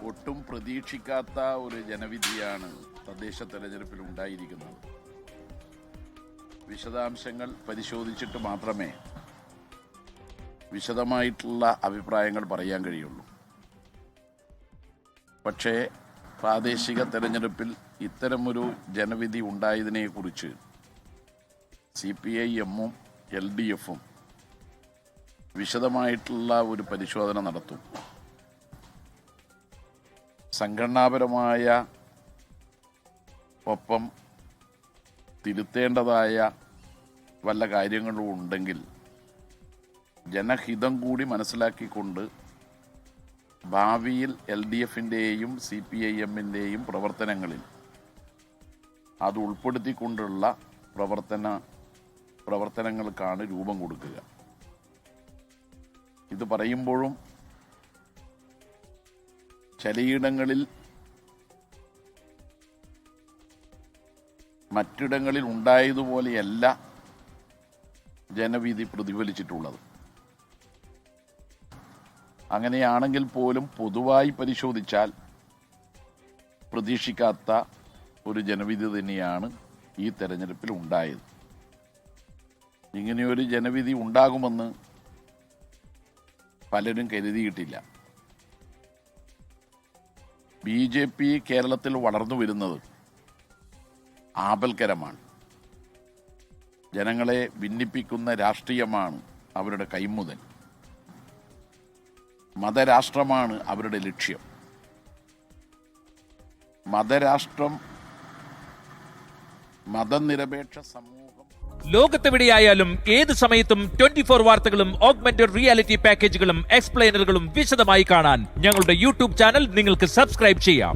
ഒട്ടും പ്രതീക്ഷിക്കാത്ത ഒരു ജനവിധിയാണ് തദ്ദേശ തെരഞ്ഞെടുപ്പിൽ ഉണ്ടായിരിക്കുന്നത്. വിശദാംശങ്ങൾ പരിശോധിച്ചിട്ട് മാത്രമേ വിശദമായിട്ടുള്ള അഭിപ്രായങ്ങൾ പറയാൻ കഴിയുള്ളൂ. പക്ഷേ പ്രാദേശിക തെരഞ്ഞെടുപ്പിൽ ഇത്തരമൊരു ജനവിധി ഉണ്ടായതിനെക്കുറിച്ച് CPIM-ഉം LDF-ഉം വിശദമായിട്ടുള്ള ഒരു പരിശോധന നടത്തും. സംഘടനാപരമായ ഒപ്പം തിരുത്തേണ്ടതായ വല്ല കാര്യങ്ങളും ഉണ്ടെങ്കിൽ ജനഹിതം കൂടി മനസ്സിലാക്കിക്കൊണ്ട് ഭാവിയിൽ LDF-ൻ്റെയും CPIM-ൻ്റെയും പ്രവർത്തനങ്ങളിൽ അത് ഉൾപ്പെടുത്തിക്കൊണ്ടുള്ള പ്രവർത്തനങ്ങൾക്കാണ് രൂപം കൊടുക്കുക. ഇത് പറയുമ്പോഴും ചിലയിടങ്ങളിൽ മറ്റിടങ്ങളിൽ ഉണ്ടായതുപോലെയല്ല ജനവിധി പ്രതിഫലിച്ചിട്ടുള്ളത്. അങ്ങനെയാണെങ്കിൽ പോലും പൊതുവായി പരിശോധിച്ചാൽ പ്രതീക്ഷിക്കാത്ത ഒരു ജനവിധി തന്നെയാണ് ഈ തെരഞ്ഞെടുപ്പിൽ ഉണ്ടായത്. ഇങ്ങനെയൊരു ജനവിധി ഉണ്ടാകുമെന്ന് പലരും കരുതിയിട്ടില്ല. BJP കേരളത്തിൽ വളർന്നു വരുന്നത് ആപൽക്കരമാണ്. ജനങ്ങളെ ഭിന്നിപ്പിക്കുന്ന രാഷ്ട്രീയമാണ് അവരുടെ കൈമുതൽ. മതരാഷ്ട്രമാണ് അവരുടെ ലക്ഷ്യം. മതരാഷ്ട്രം, മതനിരപേക്ഷ സമൂഹം. ലോകത്തെവിടെയായാലും ഏത് സമയത്തും 24 വാർത്തകളും ഓഗ്മെന്റഡ് റിയാലിറ്റി പാക്കേജുകളും എക്സ്പ്ലെയിനറുകളും വിശദമായി കാണാൻ ഞങ്ങളുടെ YouTube ചാനൽ നിങ്ങൾക്ക് സബ്സ്ക്രൈബ് ചെയ്യാം.